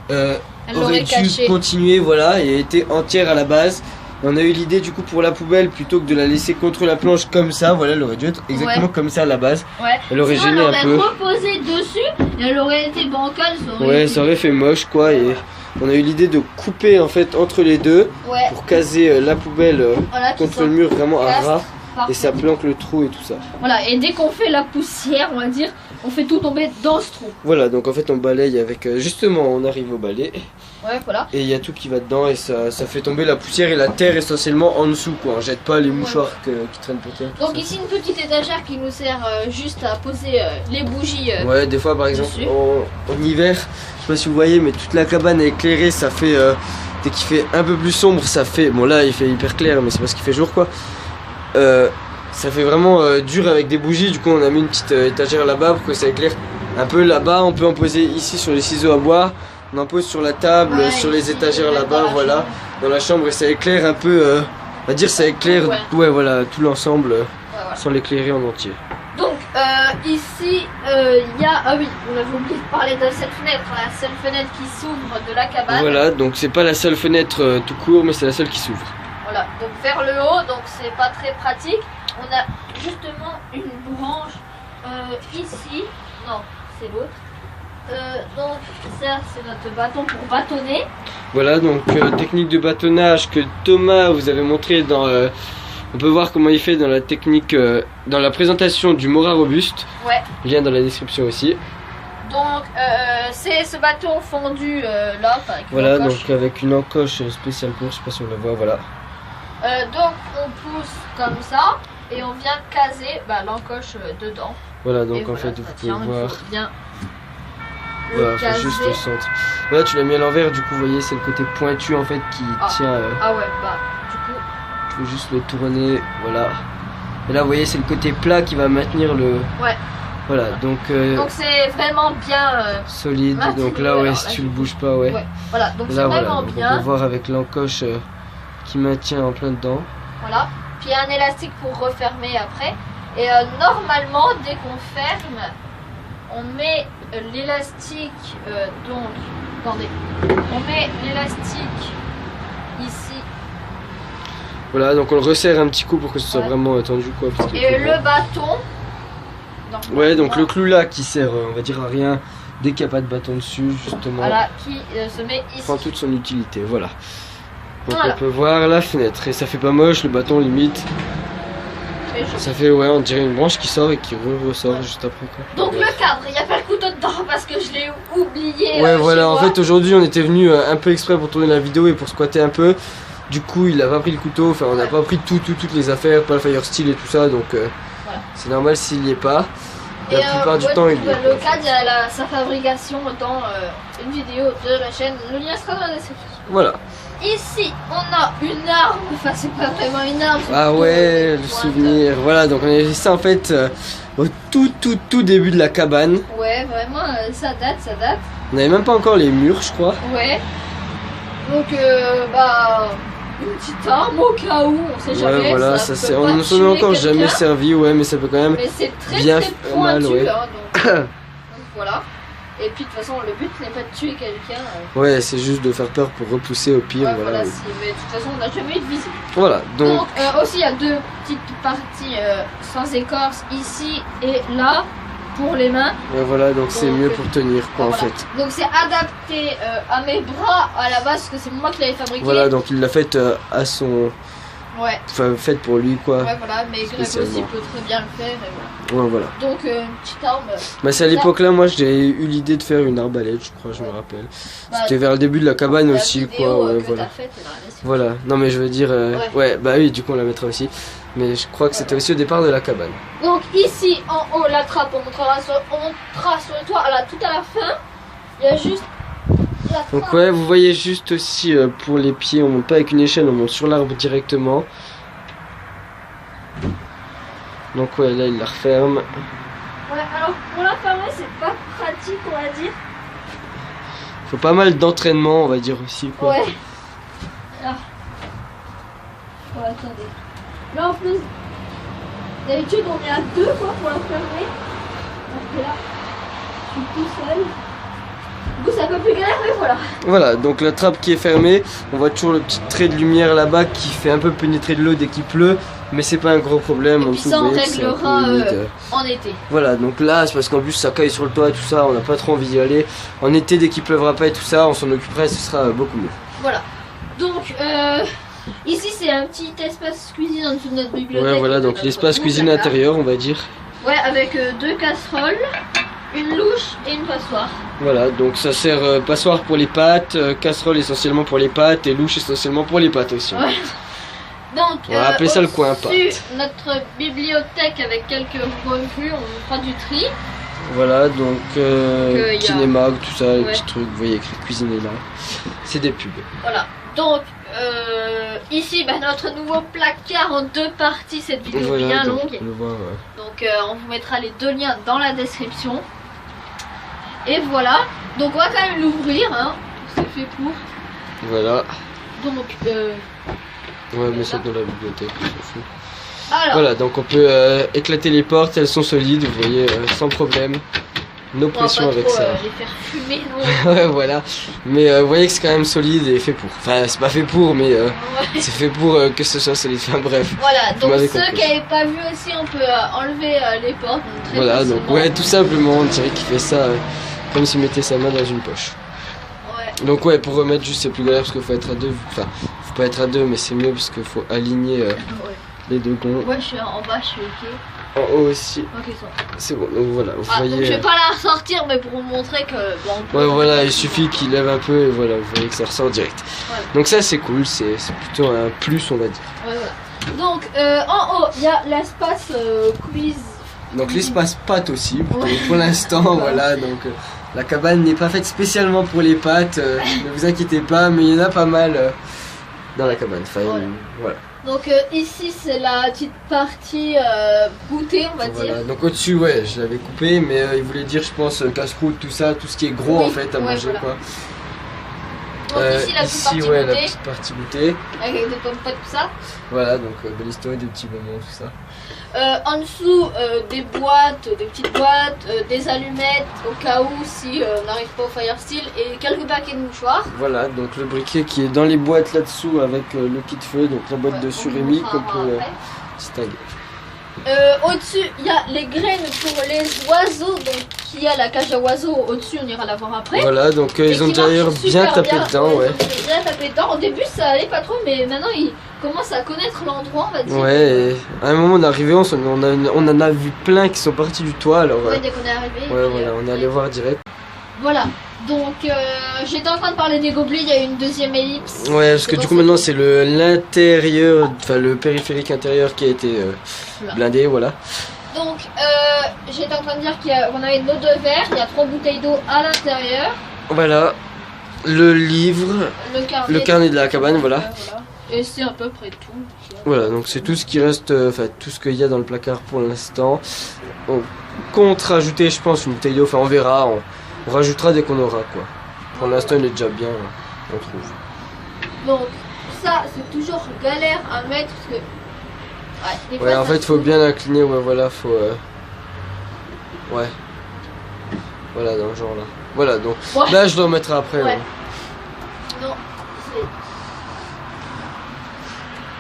Elle aurait l'aurait dû cachée. continuer, voilà, et était entière à la base. On a eu l'idée du coup pour la poubelle, plutôt que de la laisser contre la planche comme ça, voilà, elle aurait dû être exactement comme ça à la base. Ouais. Elle aurait Sinon, gêné elle un aurait peu. reposé dessus et elle aurait été bancale. Ouais, ça aurait fait moche quoi, et on a eu l'idée de couper en fait entre les deux Ouais. pour caser la poubelle Voilà, qui contre le mur vraiment à casse. ras, Parfait. et ça planque le trou et tout ça. Voilà, et dès qu'on fait la poussière, on va dire, on fait tout tomber dans ce trou. Voilà, donc en fait on balaye avec, justement on arrive au balai, Ouais, voilà. et il y a tout qui va dedans, et ça fait tomber la poussière et la terre essentiellement en dessous quoi, on jette pas les mouchoirs qui traînent pour terre. tout Donc ça. ici une petite étagère qui nous sert juste à poser les bougies. Ouais, des fois par exemple dessus. en hiver, je sais pas si vous voyez, mais toute la cabane est éclairée, ça fait, dès qu'il fait un peu plus sombre, ça fait, bon là il fait hyper clair, mais c'est parce qu'il fait jour quoi. Ça fait vraiment dur avec des bougies, du coup on a mis une petite étagère là-bas pour que ça éclaire un peu là-bas. On peut en poser ici sur les ciseaux à bois, on en pose sur la table, Ouais, sur les ici, étagères dans là-bas, la voilà, chambre. dans la chambre, et ça éclaire un peu, on va dire ça éclaire, ouais voilà, tout l'ensemble, Ouais, voilà. sans l'éclairer en entier. Donc ici il y a, ah oui, on avait oublié de parler de cette fenêtre, la seule fenêtre qui s'ouvre de la cabane. Voilà, donc c'est pas la seule fenêtre tout court, mais c'est la seule qui s'ouvre. Voilà, donc vers le haut, donc c'est pas très pratique. On a justement une branche ici, non, c'est l'autre. Donc ça c'est notre bâton pour bâtonner. Voilà, donc technique de bâtonnage que Thomas vous avait montré dans... on peut voir comment il fait dans la technique, dans la présentation du Mora Robuste. Ouais. Lien dans la description aussi. Donc c'est ce bâton fendu là, enfin, avec une Voilà, encoche. donc avec une encoche spéciale pour, je sais pas si on la voit, voilà. Donc on pousse comme ça et on vient caser l'encoche dedans. Voilà, donc Et en voilà, fait ça vous tient, pouvez il voir. faut bien Voilà, le faut caser. juste au centre. Là tu l'as mis à l'envers, du coup vous voyez c'est le côté pointu en fait qui tient. Ah ouais, du coup. Tu veux juste le tourner, voilà. Et là vous voyez c'est le côté plat qui va maintenir le... Ouais. Voilà, donc Donc c'est vraiment bien. solide, maintenu, donc là ouais alors, si là, tu le bouges pas, ouais. Ouais. Voilà, donc c'est Là voilà, vraiment donc on bien. peut voir avec l'encoche qui maintient en plein dedans. Voilà. Puis il y a un élastique pour refermer après. Et normalement, dès qu'on ferme, on met l'élastique. Donc, attendez. On met l'élastique ici. Voilà, donc on le resserre un petit coup pour que ce soit Ouais. vraiment tendu quoi. Parce qu'il Et faut le bâton. Ouais, donc le clou là qui sert, on va dire à rien dès qu'il n'y a pas de bâton dessus, justement, Voilà, qui se met ici. prend toute son utilité, voilà. Donc Voilà. on peut voir la fenêtre et ça fait pas moche, le bâton limite. Et je- Ça fait, ouais, on dirait une branche qui sort et qui ressort juste après quoi. Donc le cadre, il n'y a pas le couteau dedans parce que je l'ai oublié. Ouais, chez voilà, en moi. fait aujourd'hui on était venu un peu exprès pour tourner la vidéo et pour squatter un peu. Du coup, il a pas pris le couteau, enfin on n'a Ouais. pas pris toutes les affaires, pas le fire steel et tout ça, donc Voilà. c'est normal s'il y est pas. La Et, plupart du ouais, temps, il donc, y est. le cadre, il y a sa fabrication dans une vidéo de la chaîne. Le lien sera dans la description. Voilà. Ici, on a une arme. Enfin, c'est pas vraiment une arme. c'est Ah plutôt ouais, une le pointe. souvenir. Voilà, donc on a fait ça en fait au tout début de la cabane. Ouais, vraiment, ça date. On n'avait même pas encore les murs, je crois. Ouais. Donc, une petite arme au cas où, on sait jamais. Ouais, voilà, ça ça peut c'est. pas On ne s'en est tuer encore jamais quelqu'un, servi, ouais, mais ça peut quand même. Mais c'est très bien très fait mal, pointu, ouais. hein, donc voilà. Et puis de toute façon, le but n'est pas de tuer quelqu'un. Ouais, c'est juste de faire peur pour repousser au pire, Ouais, voilà. voilà, mais de toute façon, on n'a jamais eu de visite. Voilà, donc. Donc, aussi, il y a deux petites parties sans écorce ici et là pour les mains. Ouais, voilà, donc c'est Donc, mieux pour tenir, quoi, en Voilà. fait. Donc, c'est adapté à mes bras à la base parce que c'est moi qui l'avais fabriqué. Voilà, donc il l'a fait à son. Ouais, Enfin, faite pour lui, quoi. ouais, voilà, mais Greg aussi Spécialement. peut très bien le faire. Et voilà. Ouais, voilà. Donc, une petite arme. Bah, c'est à l'époque là, moi j'ai eu l'idée de faire une arbalète, je crois, je me rappelle. C'était vers le début de la cabane la aussi, vidéo, quoi. Ouais, que voilà. t'as faite est dans la description. Voilà, non mais je veux dire, Ouais. ouais, bah oui, du coup on la mettra aussi. Mais je crois que c'était aussi au départ de la cabane. Donc ici en haut la trappe on montera sur le toit tout à la fin. Il y a juste la trappe. Donc ouais, vous voyez juste aussi pour les pieds, on monte pas avec une échelle, on monte sur l'arbre directement. Donc ouais, là il la referme. Ouais, alors pour la fermer c'est pas pratique on va dire. Faut pas mal d'entraînement, on va dire aussi, quoi. Ouais. Là. Oh, attendez. Là en plus, d'habitude on est à deux quoi pour la fermer. Donc là, je suis tout seul. coup c'est un peu plus galère, mais voilà. Voilà, donc la trappe qui est fermée, on voit toujours le petit trait de lumière là-bas qui fait un peu pénétrer de l'eau dès qu'il pleut, mais c'est pas un gros problème. Et puis dessous, ça on vous voyez que c'est un peu réglera humide. en été. Voilà, donc là c'est parce qu'en plus ça caille sur le toit, tout ça, on n'a pas trop envie d'y aller. En été, dès qu'il pleuvra pas et tout ça, on s'en occuperait et ce sera beaucoup mieux. Voilà. Donc ici c'est un petit espace cuisine en dessous de notre bibliothèque. Ouais, voilà, donc l'espace cuisine intérieur, on va dire. Ouais, avec 2 casseroles, une louche et une passoire. Voilà, donc ça sert passoire pour les pâtes, casserole essentiellement pour les pâtes et louche essentiellement pour les pâtes aussi. Ouais. Donc, On va appeler ça le coin au-dessus, notre bibliothèque avec quelques revues, on fera du tri. Voilà, donc y a- Kinemag, tout ça, les Ouais. petits trucs, vous voyez écrit cuisine est là. C'est des pubs. Voilà. Donc, ici, bah, notre nouveau placard en 2 parties, cette vidéo Voilà, bien donc, longue. on le voit, ouais. Donc, on vous mettra les 2 liens dans la description. Et voilà. Donc, on va quand même l'ouvrir, hein. C'est fait pour. Voilà, Donc, ouais, mais c'est dans la bibliothèque, on s'en fout. alors. Voilà, donc on peut éclater les portes, elles sont solides, vous voyez, sans problème. No On va pression pas avec trop ça. les faire fumer, non. Ouais, voilà. Mais vous voyez que c'est quand même solide et fait pour. Enfin, c'est pas fait pour, mais Ouais. c'est fait pour que ce soit solide. Enfin, bref. Voilà, donc m'avez ceux compris. qui n'avaient pas vu aussi, on peut enlever les portes. Très Voilà, donc facilement. ouais, tout simplement, on dirait qu'il fait ça comme s'il mettait sa main dans une poche. Ouais. Donc ouais, pour remettre juste c'est plus galère parce qu'il faut être à deux. Enfin, faut pas être à deux, mais c'est mieux parce qu'il faut aligner Ouais. les deux gonds. Ouais, je suis en bas, je suis ok. En haut aussi, Ok, ça. c'est bon. Donc voilà, vous Ah, donc je voyez. vais pas la ressortir, mais pour vous montrer que. Bon, on peut- Ouais, voilà, il suffit qu'il lève un peu et voilà, vous voyez que ça ressort direct. Voilà. Donc ça c'est cool, c'est plutôt un plus, on va dire. Ouais, voilà. Donc en haut, il y a l'espace quiz. Donc l'espace pâtes aussi, Ouais. pour l'instant, voilà, donc la cabane n'est pas faite spécialement pour les pâtes, ne vous inquiétez pas, mais il y en a pas mal dans la cabane. Enfin, Voilà. voilà. Donc ici, c'est la petite partie goûter, on va Voilà. dire. Donc au-dessus, ouais, je l'avais coupé, mais il voulait dire, je pense, casse-croûte, tout ça, tout ce qui est gros Oui, en fait à ouais, manger, voilà. quoi. Donc ici, la petite partie ouais, la goûter, petite partie goûter. avec des pommes potes, tout ça. Voilà, donc Bellisto, des petits bonbons, tout ça. En dessous, des boîtes, des petites boîtes, des allumettes au cas où si on n'arrive pas au fire steel et quelques paquets de mouchoirs. Voilà, donc le briquet qui est dans les boîtes là-dessous avec le kit feu, donc la boîte Ouais, de on surimi vous qu'on montrera peut après. distinguer. Au-dessus, il y a les graines pour les oiseaux, donc il y a la cage à oiseaux au-dessus, on ira la voir après. Voilà, donc Et ils ont qui d'ailleurs marche bien super tapé dedans, ouais. Ils ont bien tapé dedans. Au début, ça allait pas trop, mais maintenant ils commencent à connaître l'endroit, on va dire. Ouais, et à un moment on est arrivé, on en a vu plein qui sont partis du toit, alors Ouais, dès qu'on est arrivé. ouais, puis, voilà, on est allé voir direct. Voilà. Donc j'étais en train de parler des gobelets, il y a une deuxième ellipse. Ouais, parce que C'est du pas coup ça. maintenant c'est l'intérieur, enfin le périphérique intérieur qui a été Voilà. blindé, voilà. Donc j'étais en train de dire qu'on avait de l'eau de verre, il y a 3 bouteilles d'eau à l'intérieur. Voilà, le livre, le carnet de la cabane, voilà. Voilà. Et c'est à peu près tout. Voilà, donc c'est tout ce qui reste, enfin tout ce qu'il y a dans le placard pour l'instant. On compte rajouter, je pense, une bouteille d'eau, enfin on verra, on rajoutera dès qu'on aura quoi. Pour l'instant il est déjà bien, on trouve. Donc ça c'est toujours galère à mettre parce que des Ouais, fois, en ça fait faut se- bien incliner, ouais voilà, faut... Ouais. Voilà, dans le genre là. Voilà, donc Ouais. là je le remettrai après. Ouais. Ouais. Non, c'est.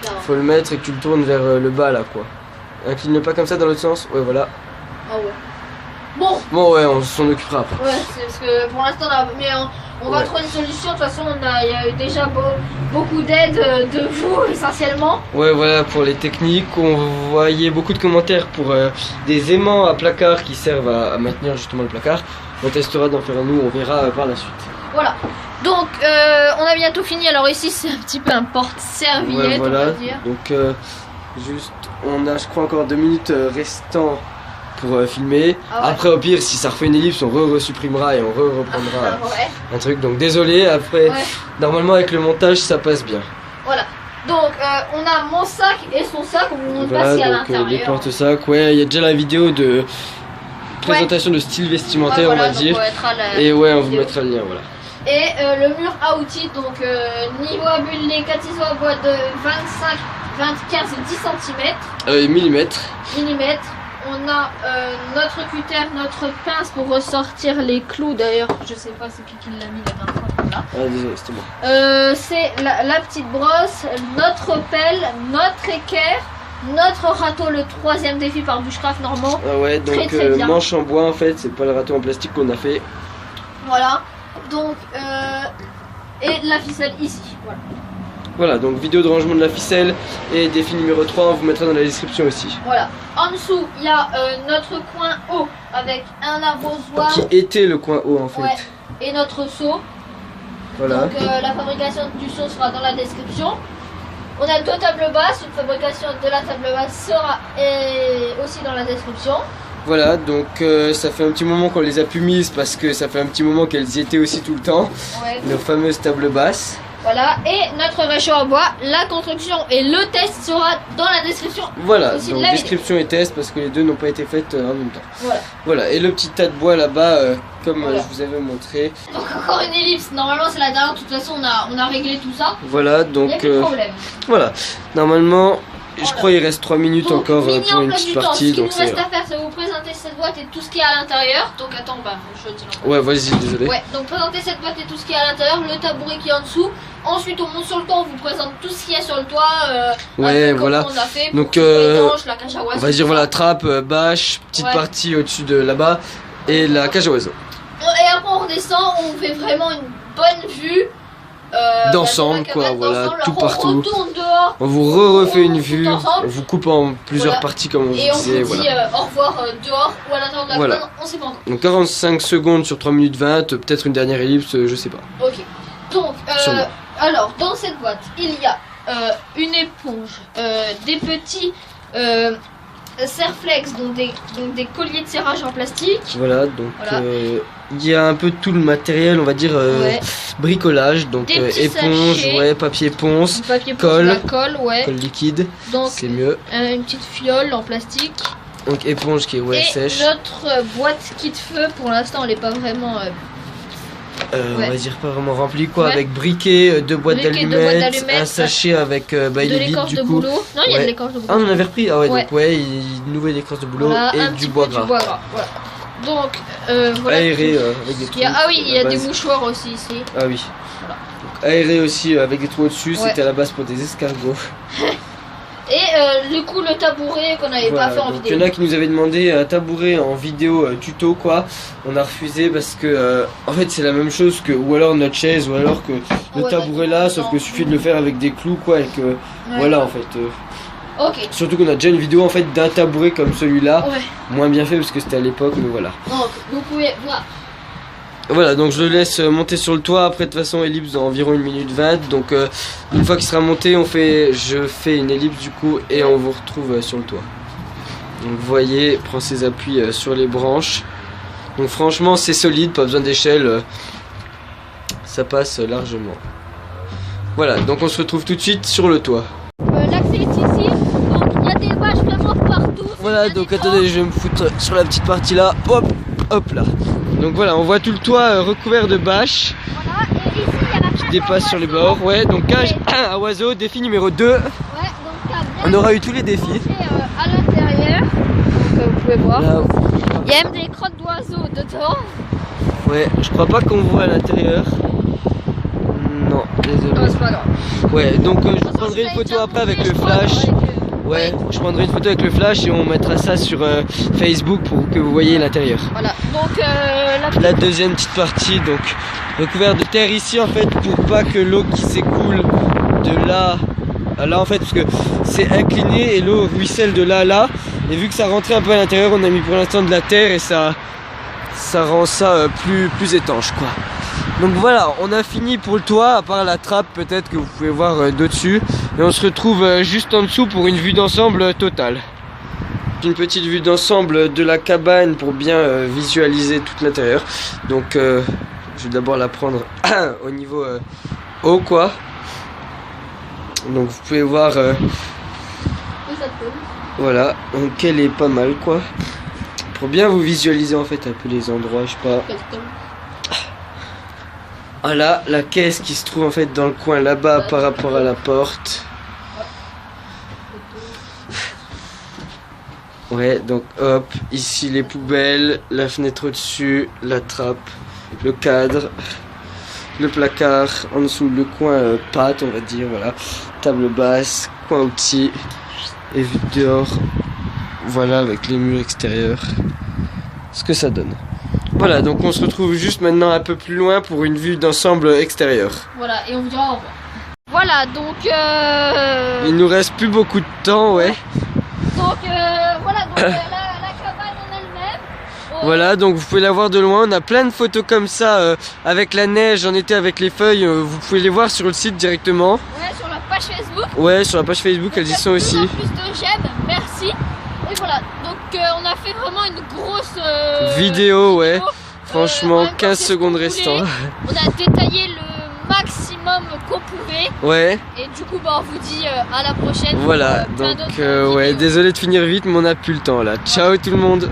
Non. Faut le mettre et que tu le tournes vers le bas là quoi. Incline-le pas comme ça dans l'autre sens, ouais voilà. Ah ouais. Bon, Bon ouais, on s'en occupera après. ouais, c'est parce que pour l'instant, là, mais on va Ouais. trouver une solution. De toute façon, il y a eu déjà beaucoup d'aide de vous essentiellement. Ouais voilà, pour les techniques, on voyait beaucoup de commentaires pour des aimants à placard qui servent à maintenir justement le placard. On testera d'en faire un nous, on verra par la suite. Voilà. Donc, on a bientôt fini. Alors ici, c'est un petit peu un porte-serviette, Ouais on voilà, va dire. donc juste, on a je crois encore 2 minutes restant pour filmer. Ah ouais. Après au pire, si ça refait une ellipse, on resupprimera et on reprendra Ah, ouais. un truc. Donc désolé, après, Ouais. normalement avec le montage ça passe bien. Voilà. Donc, on a mon sac et son sac. On vous montre pas ce qu'il y a à donc les l'intérieur. porte-sacs, ouais, il y a déjà la vidéo de présentation de style vestimentaire, Ouais, voilà, on va donc dire. on mettra la Et ouais, on vous vidéo. mettra le lien, voilà. Et le mur à outils, donc niveau à bulles, les 4 ciseaux à bois de 25, 25 et 10 cm, Millimètres. millimètres. on a notre cutter, notre pince pour ressortir les clous. D'ailleurs, je sais pas c'est qui l'a mis la dernière fois. Voilà. Ah désolé, c'était moi. C'est la petite brosse, notre pelle, notre équerre, notre râteau, le 3e défi par Bushcraft Normand. Ah ouais, donc très bien. manche en bois en fait, c'est pas le râteau en plastique qu'on a fait. Voilà, donc et la ficelle ici, voilà. Voilà, donc vidéo de rangement de la ficelle et défi numéro 3, on vous mettra dans la description aussi. Voilà, en dessous il y a notre coin haut avec un arrosoir. Qui était le coin haut en fait. Ouais, et notre seau. Voilà. Donc la fabrication du seau sera dans la description. On a 2 tables basses, une fabrication de la table basse sera aussi dans la description. Voilà, donc ça fait un petit moment qu'on les a plus mises parce que ça fait un petit moment qu'elles y étaient aussi tout le temps. Ouais. Nos fameuses tables basses. Voilà, et notre réchaud en bois, la construction et le test sera dans la description. Voilà, aussi donc de la description et test parce que les deux n'ont pas été faites en même temps. Voilà. Voilà, et le petit tas de bois là-bas, comme Voilà. je vous avais montré. Donc encore une ellipse, normalement c'est la dernière, de toute façon on a réglé tout ça. Voilà, Il donc n'y a plus de problème. voilà, normalement, je Voilà. crois il reste 3 minutes Donc, encore mini pour une emploi petite du temps. partie. Ce qui Donc nous reste c'est... à faire, c'est vous présenter cette boîte et tout ce qui est à l'intérieur. Donc attends, bah je te l'envoie. Ouais, vas-y, désolé. Ouais, donc présenter cette boîte et tout ce qui est à l'intérieur, le tabouret qui est en dessous. Ensuite on monte sur le toit, on vous présente tout ce qu'il y a sur le toit. Ouais, un peu voilà. comme on a fait. Donc, pour les étanches, la cage à oiseaux. On va dire tout voilà, ça. trappe, bâche, petite Ouais. partie au-dessus de là-bas et la cage à oiseaux. Et après on redescend, on fait vraiment une bonne vue. D'ensemble, de la quoi, cabane voilà, d'ensemble. tout Après, partout. On retourne dehors. On vous refait une On vue, coupe ensemble. on vous coupe en plusieurs Voilà. parties comme on Et on vous disait. vous dit Voilà. au revoir dehors ou à l'intérieur de la Voilà. cabane, on sait pas encore. Donc 45 secondes sur 3 minutes 20, peut-être une dernière ellipse, je sais pas. Ok. Donc, Sûrement. alors dans cette boîte, il y a une éponge, des petits serflex, donc des colliers de serrage en plastique. Voilà, donc Voilà. il y a un peu tout le matériel, on va dire Ouais. bricolage, donc Des petits éponge, sachets. ouais, papier ponce, Du papier pour Colle. la colle, ouais. colle liquide, Donc c'est mieux. une petite fiole en plastique. Donc éponge qui est ouais, et sèche, notre boîte kit feu, pour l'instant, elle est pas vraiment. on ouais. va dire pas vraiment rempli quoi, Ouais. avec briquet, 2 boîtes Briquet, 2 boîtes d'allumettes, d'allumettes, un sachet avec il de est vide l'écorce du de coup. boulot. Non, il y a Ouais. de l'écorce de boulot. Ah, on avait repris, ah ouais, Ouais. donc ouais, une nouvelle écorce de boulot Voilà, et un du petit bois peu gras. du bois gras. Voilà. Donc, voilà. Aéré avec des trous. Il y a, ah oui, il y à a la des base. mouchoirs aussi ici. Ah oui. Voilà. Donc, aéré aussi avec des trous au-dessus, Ouais. c'était à la base pour des escargots. Et du coup, le tabouret qu'on n'avait Voilà, pas fait en donc il y vidéo. en a qui nous avaient demandé un tabouret en vidéo tuto quoi. On a refusé parce que en fait c'est la même chose que ou alors notre chaise ou alors que le Ouais, tabouret bah, là, sauf non. que suffit de le faire avec des clous quoi et que Ouais. voilà en fait. Ok. Surtout qu'on a déjà une vidéo en fait d'un tabouret comme celui-là, Ouais. moins bien fait parce que c'était à l'époque mais voilà. Donc, vous pouvez voir. Voilà, donc je le laisse monter sur le toit. Après, de toute façon, ellipse dans environ 1 minute 20. Donc, une fois qu'il sera monté, je fais une ellipse du coup et on vous retrouve sur le toit. Donc, vous voyez, prend ses appuis sur les branches. Donc, franchement, c'est solide, pas besoin d'échelle. Ça passe largement. Voilà, donc on se retrouve tout de suite sur le toit. L'accès est ici. Donc, il y a des vaches vraiment partout. Voilà, Il y a donc des attendez, je vais me foutre sur la petite partie là. Hop, hop là. Donc voilà, on voit tout le toit recouvert de bâches. Voilà, et ici, il y a la cage à Dépasse sur les oiseaux. bords, ouais, donc cage à oiseaux, défi numéro 2. Ouais, donc il y a bien On aura eu tous les défis. rangé, à l'intérieur. Donc, vous pouvez voir. Là, Il y a même des crottes d'oiseaux dedans. ouais, je crois pas qu'on voit à l'intérieur. Non, désolé. Non, c'est pas grave. Ouais, donc je De toute façon, prendrai une je photo l'avais après avec déjà le montré, je flash. crois, avec, Ouais, je prendrai une photo avec le flash et on mettra ça sur Facebook pour que vous voyez l'intérieur. Voilà, donc La deuxième petite partie, donc recouvert de terre ici en fait pour pas que l'eau qui s'écoule de là à là en fait parce que c'est incliné et l'eau ruisselle de là à là et vu que ça rentrait un peu à l'intérieur on a mis pour l'instant de la terre et ça rend ça plus étanche quoi. Donc voilà, on a fini pour le toit à part la trappe peut-être que vous pouvez voir de dessus et on se retrouve juste en dessous pour une vue d'ensemble totale. Une petite vue d'ensemble de la cabane pour bien visualiser tout l'intérieur. Donc je vais d'abord la prendre au niveau haut quoi. Donc vous pouvez voir voilà, donc elle est pas mal quoi. Pour bien vous visualiser en fait un peu les endroits, je sais pas. Voilà, la caisse qui se trouve en fait dans le coin là-bas par rapport à la porte. Ouais, donc hop, ici les poubelles, la fenêtre au-dessus, la trappe, le cadre, le placard, en dessous le coin pâte, on va dire, voilà, table basse, coin outils, et vue dehors, voilà, avec les murs extérieurs, ce que ça donne. Voilà, donc on se retrouve juste maintenant un peu plus loin pour une vue d'ensemble extérieur. Voilà, et on vous dira au revoir. Voilà, donc Il nous reste plus beaucoup de temps, ouais. Donc voilà, donc la cabane en elle-même. Voilà, donc vous pouvez la voir de loin. On a plein de photos comme ça avec la neige en été, avec les feuilles. Vous pouvez les voir sur le site directement. Ouais, sur la page Facebook. Ouais, sur la page Facebook, elles y sont aussi. Plus de j'aime, merci. Et voilà, donc on a fait vraiment une grosse vidéo, ouais. Franchement, en même temps, 15 c'est ce secondes qu'on restants. voulait. On a détaillé le maximum qu'on pouvait. Ouais. Et du coup, bah, on vous dit à la prochaine. Voilà, Plein donc d'autres ouais, vidéos. désolé de finir vite, mais on n'a plus le temps là. Ciao tout le monde.